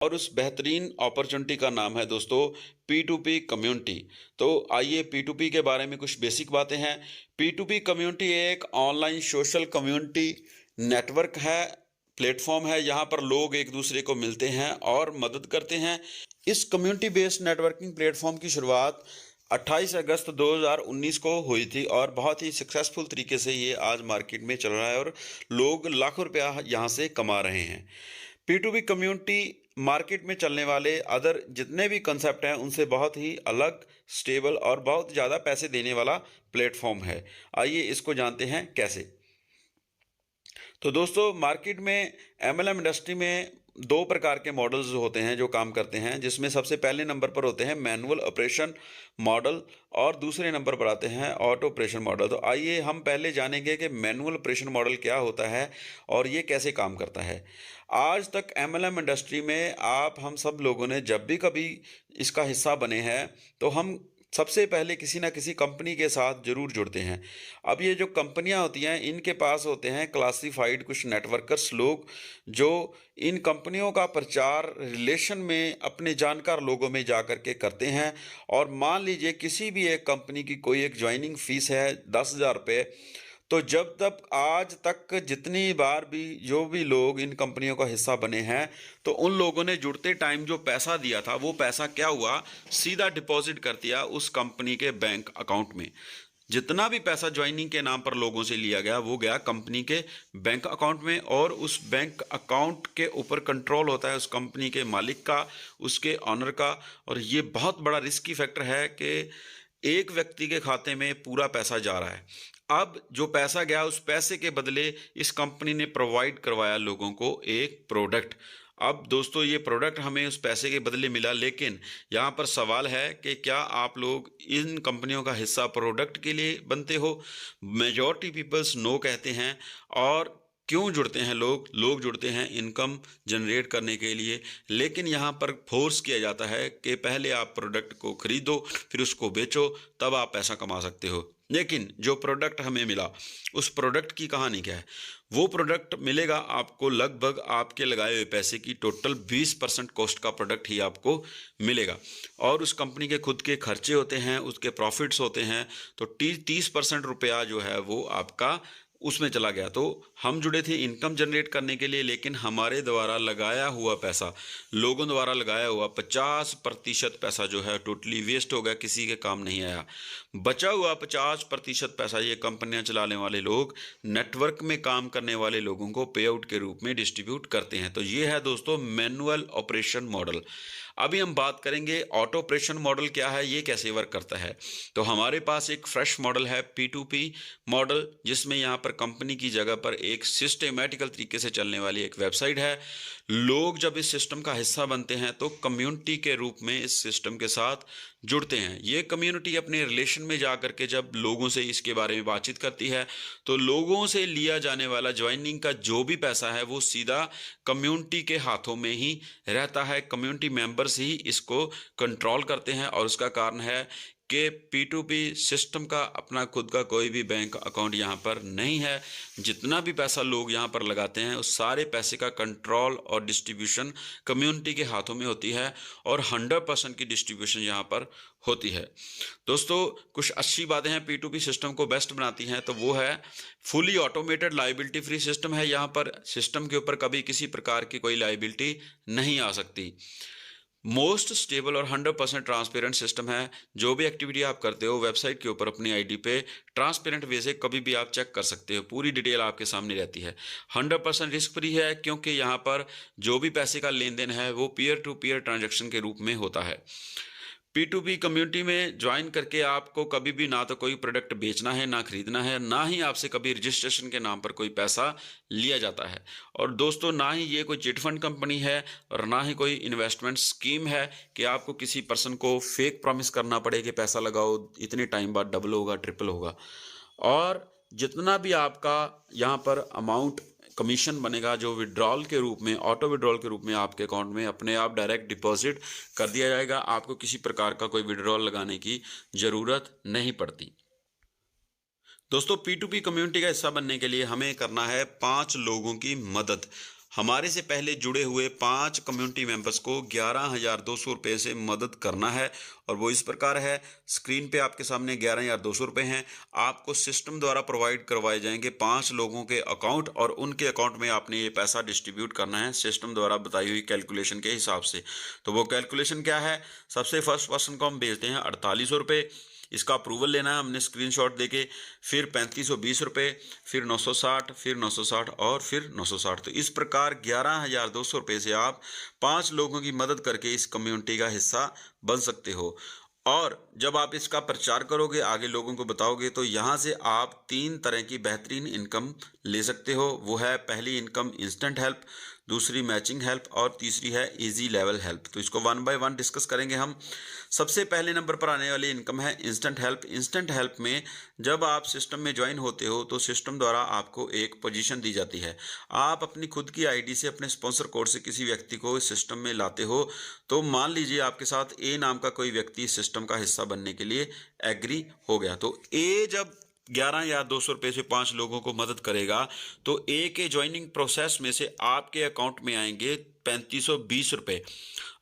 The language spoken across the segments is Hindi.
और उस बेहतरीन अपॉर्चुनिटी का नाम है दोस्तों P2P कम्युनिटी। तो आइए P2P के बारे में कुछ बेसिक बातें हैं। P2P कम्युनिटी एक ऑनलाइन सोशल कम्युनिटी नेटवर्क है, प्लेटफॉर्म है। यहाँ पर लोग एक दूसरे को मिलते हैं और मदद करते हैं। इस कम्युनिटी बेस्ड नेटवर्किंग प्लेटफॉर्म की शुरुआत 28 अगस्त 2019 को हुई थी और बहुत ही सक्सेसफुल तरीके से ये आज मार्केट में चल रहा है और लोग लाखों रुपया यहाँ से कमा रहे हैं। P2P कम्युनिटी मार्केट में चलने वाले अदर जितने भी कंसेप्ट हैं उनसे बहुत ही अलग, स्टेबल और बहुत ज़्यादा पैसे देने वाला प्लेटफॉर्म है। आइए इसको जानते हैं कैसे। तो दोस्तों मार्केट में MLM इंडस्ट्री में दो प्रकार के मॉडल्स होते हैं जो काम करते हैं, जिसमें सबसे पहले नंबर पर होते हैं मैनुअल ऑपरेशन मॉडल और दूसरे नंबर पर आते हैं ऑटो ऑपरेशन मॉडल। तो आइए हम पहले जानेंगे कि मैनुअल ऑपरेशन मॉडल क्या होता है और ये कैसे काम करता है। आज तक MLM इंडस्ट्री में आप हम सब लोगों ने जब भी कभी इसका हिस्सा बने हैं तो हम सबसे पहले किसी ना किसी कंपनी के साथ जरूर जुड़ते हैं। अब ये जो कंपनियां होती हैं इनके पास होते हैं क्लासिफाइड कुछ नेटवर्कर्स लोग, जो इन कंपनियों का प्रचार रिलेशन में अपने जानकार लोगों में जा कर के करते हैं। और मान लीजिए किसी भी एक कंपनी की कोई एक ज्वाइनिंग फीस है 10,000 रुपये, तो जब तक आज तक जितनी बार भी जो भी लोग इन कंपनियों का हिस्सा बने हैं तो उन लोगों ने जुड़ते टाइम जो पैसा दिया था वो पैसा क्या हुआ, सीधा डिपॉजिट कर दिया उस कंपनी के बैंक अकाउंट में। जितना भी पैसा ज्वाइनिंग के नाम पर लोगों से लिया गया वो गया कंपनी के बैंक अकाउंट में, और उस बैंक अकाउंट के ऊपर कंट्रोल होता है उस कंपनी के मालिक का, उसके ऑनर का। और ये बहुत बड़ा रिस्की फैक्टर है कि एक व्यक्ति के खाते में पूरा पैसा जा रहा है। अब जो पैसा गया उस पैसे के बदले इस कंपनी ने प्रोवाइड करवाया लोगों को एक प्रोडक्ट। अब दोस्तों ये प्रोडक्ट हमें उस पैसे के बदले मिला, लेकिन यहाँ पर सवाल है कि क्या आप लोग इन कंपनियों का हिस्सा प्रोडक्ट के लिए बनते हो? मेजॉरिटी पीपल्स नो कहते हैं। और क्यों जुड़ते हैं लोग जुड़ते हैं इनकम जनरेट करने के लिए। लेकिन यहाँ पर फोर्स किया जाता है कि पहले आप प्रोडक्ट को खरीदो फिर उसको बेचो, तब आप पैसा कमा सकते हो। लेकिन जो प्रोडक्ट हमें मिला उस प्रोडक्ट की कहानी क्या है? वो प्रोडक्ट मिलेगा आपको लगभग आपके लगाए हुए पैसे की टोटल 20% कॉस्ट का प्रोडक्ट ही आपको मिलेगा। और उस कंपनी के खुद के खर्चे होते हैं, उसके प्रॉफिट्स होते हैं, तो 30% रुपया जो है वो आपका उसमें चला गया। तो हम जुड़े थे इनकम जनरेट करने के लिए, लेकिन हमारे द्वारा लगाया हुआ पैसा, लोगों द्वारा लगाया हुआ 50% पैसा जो है टोटली वेस्ट हो गया, किसी के काम नहीं आया। बचा हुआ 50% पैसा ये कंपनियां चलाने वाले लोग नेटवर्क में काम करने वाले लोगों को पे आउट के रूप में डिस्ट्रीब्यूट करते हैं। तो ये है दोस्तों मैनुअल ऑपरेशन मॉडल। अभी हम बात करेंगे ऑटो ऑपरेशन मॉडल क्या है, ये कैसे वर्क करता है। तो हमारे पास एक फ्रेश मॉडल है P2P मॉडल, जिसमें यहाँ पर कंपनी की जगह पर एक सिस्टेमेटिकल तरीके से चलने वाली एक वेबसाइट है। लोग जब इस सिस्टम का हिस्सा बनते हैं तो कम्युनिटी के रूप में इस सिस्टम के साथ जुड़ते हैं। ये कम्युनिटी अपने रिलेशन में जा करके जब लोगों से इसके बारे में बातचीत करती है तो लोगों से लिया जाने वाला ज्वाइनिंग का जो भी पैसा है वो सीधा कम्युनिटी के हाथों में ही रहता है। कम्युनिटी मेंबर्स ही इसको कंट्रोल करते हैं, और उसका कारण है कि P2P सिस्टम का अपना खुद का कोई भी बैंक अकाउंट यहाँ पर नहीं है। जितना भी पैसा लोग यहाँ पर लगाते हैं उस सारे पैसे का कंट्रोल और डिस्ट्रीब्यूशन कम्युनिटी के हाथों में होती है, और 100% की डिस्ट्रीब्यूशन यहाँ पर होती है। दोस्तों कुछ अच्छी बातें हैं P2P सिस्टम को बेस्ट बनाती हैं, तो वो है fully automated liability free system है। यहाँ पर सिस्टम के ऊपर कभी किसी प्रकार की कोई लाइबिलिटी नहीं आ सकती। मोस्ट स्टेबल और 100% ट्रांसपेरेंट सिस्टम है। जो भी एक्टिविटी आप करते हो वेबसाइट के ऊपर अपनी आईडी पे ट्रांसपेरेंट वे से कभी भी आप चेक कर सकते हो, पूरी डिटेल आपके सामने रहती है। 100% रिस्क फ्री है, क्योंकि यहाँ पर जो भी पैसे का लेन देन है वो पीयर टू पीयर ट्रांजेक्शन के रूप में होता है। P2P कम्युनिटी में ज्वाइन करके आपको कभी भी ना तो कोई प्रोडक्ट बेचना है, ना खरीदना है, ना ही आपसे कभी रजिस्ट्रेशन के नाम पर कोई पैसा लिया जाता है। और दोस्तों ना ही ये कोई चिट फंड कंपनी है और ना ही कोई इन्वेस्टमेंट स्कीम है कि आपको किसी पर्सन को फेक प्रॉमिस करना पड़े कि पैसा लगाओ इतने टाइम बाद डबल होगा, ट्रिपल होगा। और जितना भी आपका यहाँ पर अमाउंट कमीशन बनेगा जो विड्रॉल के रूप में, ऑटो विड्रॉल के रूप में आपके अकाउंट में अपने आप डायरेक्ट डिपॉजिट कर दिया जाएगा। आपको किसी प्रकार का कोई विड्रॉल लगाने की ज़रूरत नहीं पड़ती। दोस्तों P2P कम्युनिटी का हिस्सा बनने के लिए हमें करना है 5 लोगों की मदद। हमारे से पहले जुड़े हुए 5 कम्युनिटी मेंबर्स को 11,200 रुपये से मदद करना है। और वो इस प्रकार है, स्क्रीन पे आपके सामने 11,200 रुपये हैं। आपको सिस्टम द्वारा प्रोवाइड करवाए जाएंगे 5 लोगों के अकाउंट, और उनके अकाउंट में आपने ये पैसा डिस्ट्रीब्यूट करना है सिस्टम द्वारा बताई हुई कैलकुलेशन के हिसाब से। तो वो कैलकुलेशन क्या है? सबसे फर्स्ट पर्सन को हम भेजते हैं 4800 रुपये। इसका अप्रूवल लेना है हमने स्क्रीनशॉट देके। फिर 3520 रुपये, फिर 960, फिर 960 और फिर 960। तो इस प्रकार 11,200 रुपये से आप 5 लोगों की मदद करके इस कम्युनिटी का हिस्सा बन सकते हो। और जब आप इसका प्रचार करोगे, आगे लोगों को बताओगे, तो यहाँ से आप 3 तरह की बेहतरीन इनकम ले सकते हो। वो है, पहली इनकम इंस्टेंट हेल्प, दूसरी मैचिंग हेल्प और तीसरी है इजी लेवल हेल्प। तो इसको 1 बाय 1 डिस्कस करेंगे हम। सबसे पहले नंबर पर आने वाली इनकम है इंस्टेंट हेल्प। इंस्टेंट हेल्प में जब आप सिस्टम में ज्वाइन होते हो तो सिस्टम द्वारा आपको एक पोजीशन दी जाती है। आप अपनी खुद की आईडी से अपने स्पॉन्सर कोड से किसी व्यक्ति को इस सिस्टम में लाते हो। तो मान लीजिए आपके साथ ए नाम का कोई व्यक्ति इस सिस्टम का हिस्सा बनने के लिए एग्री हो गया। तो ए जब 11,200 रुपये से 5 लोगों को मदद करेगा, तो ए के ज्वाइनिंग प्रोसेस में से आपके अकाउंट में आएंगे 3520 रुपये।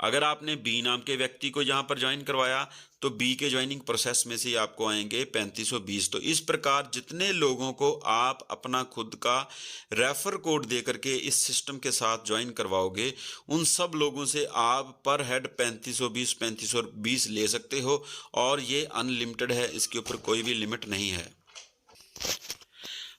अगर आपने बी नाम के व्यक्ति को यहाँ पर ज्वाइन करवाया, तो बी के ज्वाइनिंग प्रोसेस में से आपको आएंगे 3520। तो इस प्रकार जितने लोगों को आप अपना खुद का रेफर कोड दे करके इस सिस्टम के साथ ज्वाइन करवाओगे, उन सब लोगों से आप पर हेड 3520 ले सकते हो। और ये अनलिमिटेड है, इसके ऊपर कोई भी लिमिट नहीं है।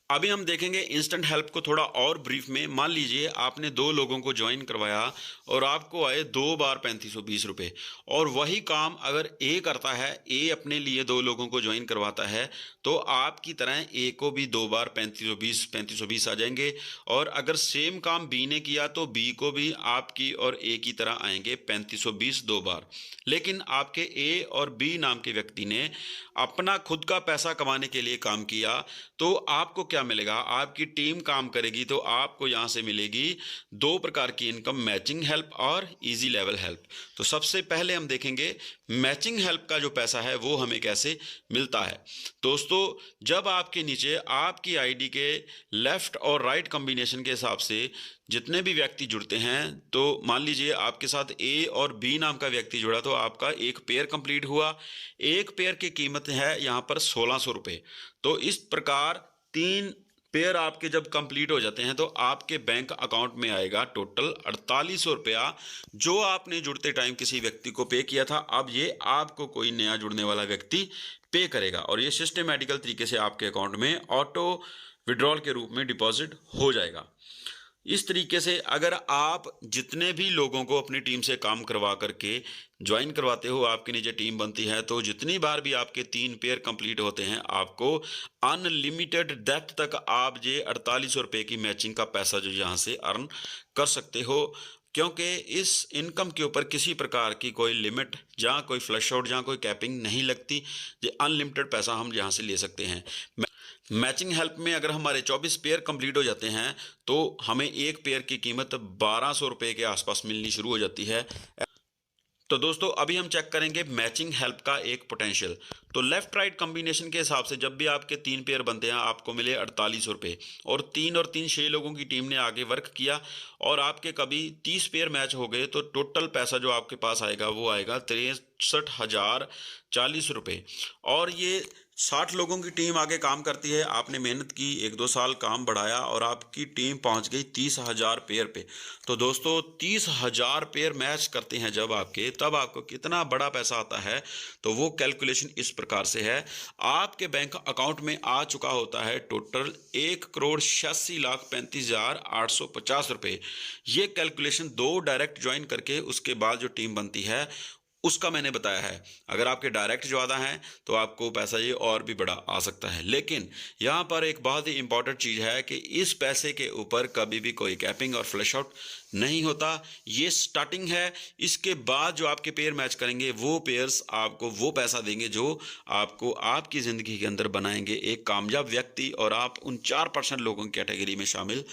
अभी हम देखेंगे इंस्टेंट हेल्प को थोड़ा और ब्रीफ में। मान लीजिए आपने 2 लोगों को ज्वाइन करवाया और आपको आए 2 बार 3520 रुपये। और वही काम अगर ए करता है, ए अपने लिए 2 लोगों को ज्वाइन करवाता है, तो आपकी तरह ए को भी 2 बार 3520 आ जाएंगे। और अगर सेम काम बी ने किया तो बी को भी आपकी और ए की तरह आएंगे 3520 2 बार। लेकिन आपके ए और बी नाम के व्यक्ति ने अपना खुद का पैसा कमाने के लिए काम किया, तो आपको क्या मिलेगा? आपकी टीम काम करेगी तो आपको यहाँ से मिलेगी 2 प्रकार की इनकम, मैचिंग हेल्प और इजी लेवल हेल्प। तो सबसे पहले हम देखेंगे मैचिंग हेल्प का जो पैसा है वो हमें कैसे मिलता है। दोस्तों, जब आपके नीचे आपकी आईडी के लेफ्ट और राइट कॉम्बिनेशन के हिसाब से जितने भी व्यक्ति जुड़ते हैं, तो मान लीजिए आपके साथ ए और बी नाम का व्यक्ति जुड़ा, तो आपका एक पेयर कंप्लीट हुआ। एक पेयर की कीमत है यहाँ पर 1600 रुपये। तो इस प्रकार 3 पेयर आपके जब कंप्लीट हो जाते हैं तो आपके बैंक अकाउंट में आएगा टोटल 4800 रुपया, जो आपने जुड़ते टाइम किसी व्यक्ति को पे किया था। अब ये आपको कोई नया जुड़ने वाला व्यक्ति पे करेगा और ये सिस्टमैटिकल तरीके से आपके अकाउंट में ऑटो विड्रॉल के रूप में डिपॉजिट हो जाएगा। इस तरीके से अगर आप जितने भी लोगों को अपनी टीम से काम करवा करके ज्वाइन करवाते हो, आपके नीचे टीम बनती है, तो जितनी बार भी आपके 3 पेयर कंप्लीट होते हैं, आपको अनलिमिटेड डेप्थ तक आप ये 4800 रुपये की मैचिंग का पैसा जो यहाँ से अर्न कर सकते हो। क्योंकि इस इनकम के ऊपर किसी प्रकार की कोई लिमिट, जहाँ कोई फ्लश आउट, जहाँ कोई कैपिंग नहीं लगती। ये अनलिमिटेड पैसा हम यहाँ से ले सकते हैं। मैचिंग हेल्प में अगर हमारे 24 पेयर कंप्लीट हो जाते हैं तो हमें एक पेयर की कीमत 1200 रुपये के आसपास मिलनी शुरू हो जाती है। तो दोस्तों, अभी हम चेक करेंगे मैचिंग हेल्प का एक पोटेंशियल। तो लेफ्ट राइट कॉम्बिनेशन के हिसाब से जब भी आपके 3 पेयर बनते हैं, आपको मिले 4800 रुपये। और 3 6 लोगों की टीम ने आगे वर्क किया और आपके कभी 30 पेयर मैच हो गए, तो टोटल पैसा जो आपके पास आएगा वो आएगा 63,040 रुपये। और ये 60 लोगों की टीम आगे काम करती है। आपने मेहनत की, 1-2 साल काम बढ़ाया और आपकी टीम पहुंच गई 30,000 पेयर पे। तो दोस्तों, 30,000 पेयर मैच करते हैं जब आपके, तब आपको कितना बड़ा पैसा आता है। तो वो कैलकुलेशन इस प्रकार से है। आपके बैंक अकाउंट में आ चुका होता है टोटल 1,86,35,850 रुपये। ये कैलकुलेशन 2 डायरेक्ट ज्वाइन करके उसके बाद जो टीम बनती है उसका मैंने बताया है। अगर आपके डायरेक्ट ज़्यादा हैं तो आपको पैसा ये और भी बड़ा आ सकता है। लेकिन यहाँ पर एक बहुत ही इंपॉर्टेंट चीज़ है कि इस पैसे के ऊपर कभी भी कोई कैपिंग और फ्लैश आउट नहीं होता। ये स्टार्टिंग है। इसके बाद जो आपके पेयर मैच करेंगे वो पेयर्स आपको वो पैसा देंगे जो आपको आपकी ज़िंदगी के अंदर बनाएंगे एक कामयाब व्यक्ति, और आप उन 4% लोगों की कैटेगरी में शामिल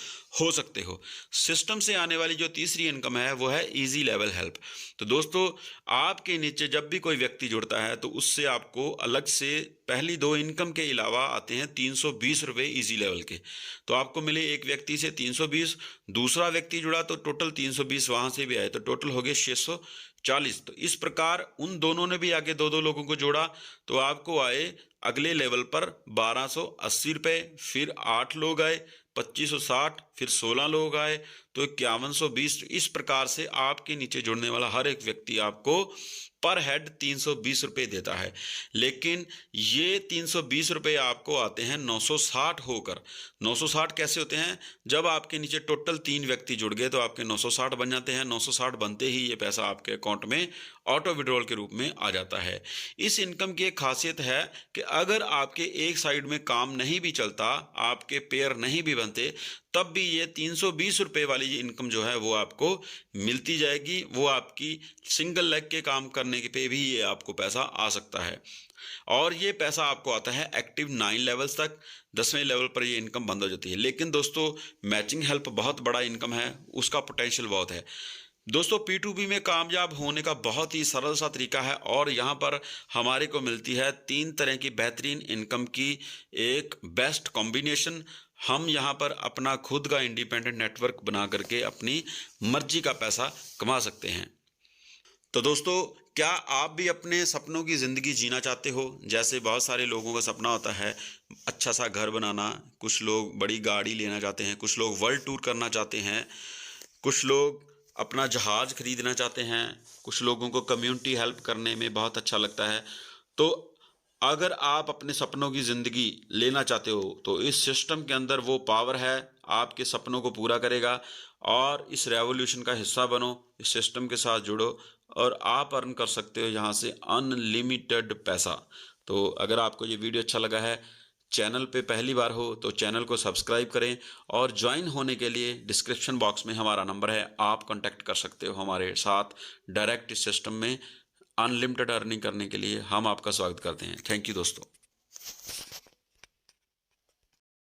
हो सकते हो। सिस्टम से आने वाली जो तीसरी इनकम है वो है इजी लेवल हेल्प। तो दोस्तों, आपके नीचे जब भी कोई व्यक्ति जुड़ता है तो उससे आपको अलग से पहली 2 इनकम के अलावा आते हैं 320 रुपये इजी लेवल के। तो आपको मिले एक व्यक्ति से 320, दूसरा व्यक्ति जुड़ा तो टोटल 320 वहाँ से भी आए, तो टोटल हो गए 640। तो इस प्रकार उन दोनों ने भी आगे 2-2 लोगों को जोड़ा तो आपको आए अगले लेवल पर 1280 रुपये, फिर 8 लोग आए 2560, फिर 16 लोग आए तो 5120। इस प्रकार से आपके नीचे जुड़ने वाला हर एक व्यक्ति आपको पर हेड 320 रुपये देता है। लेकिन ये 320 रुपये आपको आते हैं 960 होकर। 960 कैसे होते हैं? जब आपके नीचे टोटल 3 व्यक्ति जुड़ गए तो आपके 960 बन जाते हैं। 960 बनते ही ये पैसा आपके अकाउंट में ऑटो विड्रॉल के रूप में आ जाता है। इस इनकम की एक खासियत है कि अगर आपके एक साइड में काम नहीं भी चलता, आपके पेयर नहीं भी बनते, तब भी ये 320 रुपये वाली इनकम जो है वो आपको मिलती जाएगी। वो आपकी सिंगल लेग के काम करने के पे भी ये आपको पैसा आ सकता है। और ये पैसा आपको आता है एक्टिव 9 लेवल्स तक। 10वें लेवल पर ये इनकम बंद हो जाती है। लेकिन दोस्तों मैचिंग हेल्प बहुत बड़ा इनकम है, उसका पोटेंशियल बहुत है। दोस्तों P2P में कामयाब होने का बहुत ही सरल सा तरीका है और यहाँ पर हमारे को मिलती है 3 तरह की बेहतरीन इनकम की एक बेस्ट कॉम्बिनेशन। हम यहाँ पर अपना खुद का इंडिपेंडेंट नेटवर्क बना करके अपनी मर्जी का पैसा कमा सकते हैं। तो दोस्तों क्या आप भी अपने सपनों की ज़िंदगी जीना चाहते हो? जैसे बहुत सारे लोगों का सपना होता है अच्छा सा घर बनाना, कुछ लोग बड़ी गाड़ी लेना चाहते हैं, कुछ लोग वर्ल्ड टूर करना चाहते हैं, कुछ लोग अपना जहाज़ खरीदना चाहते हैं, कुछ लोगों को कम्युनिटी हेल्प करने में बहुत अच्छा लगता है। तो अगर आप अपने सपनों की ज़िंदगी लेना चाहते हो तो इस सिस्टम के अंदर वो पावर है, आपके सपनों को पूरा करेगा। और इस रेवोल्यूशन का हिस्सा बनो, इस सिस्टम के साथ जुड़ो और आप अर्न कर सकते हो यहाँ से अनलिमिटेड पैसा। तो अगर आपको ये वीडियो अच्छा लगा है, चैनल पे पहली बार हो तो चैनल को सब्सक्राइब करें और ज्वाइन होने के लिए डिस्क्रिप्शन बॉक्स में हमारा नंबर है, आप कांटेक्ट कर सकते हो हमारे साथ डायरेक्ट इस सिस्टम में अनलिमिटेड अर्निंग करने के लिए। हम आपका स्वागत करते हैं। थैंक यू दोस्तों।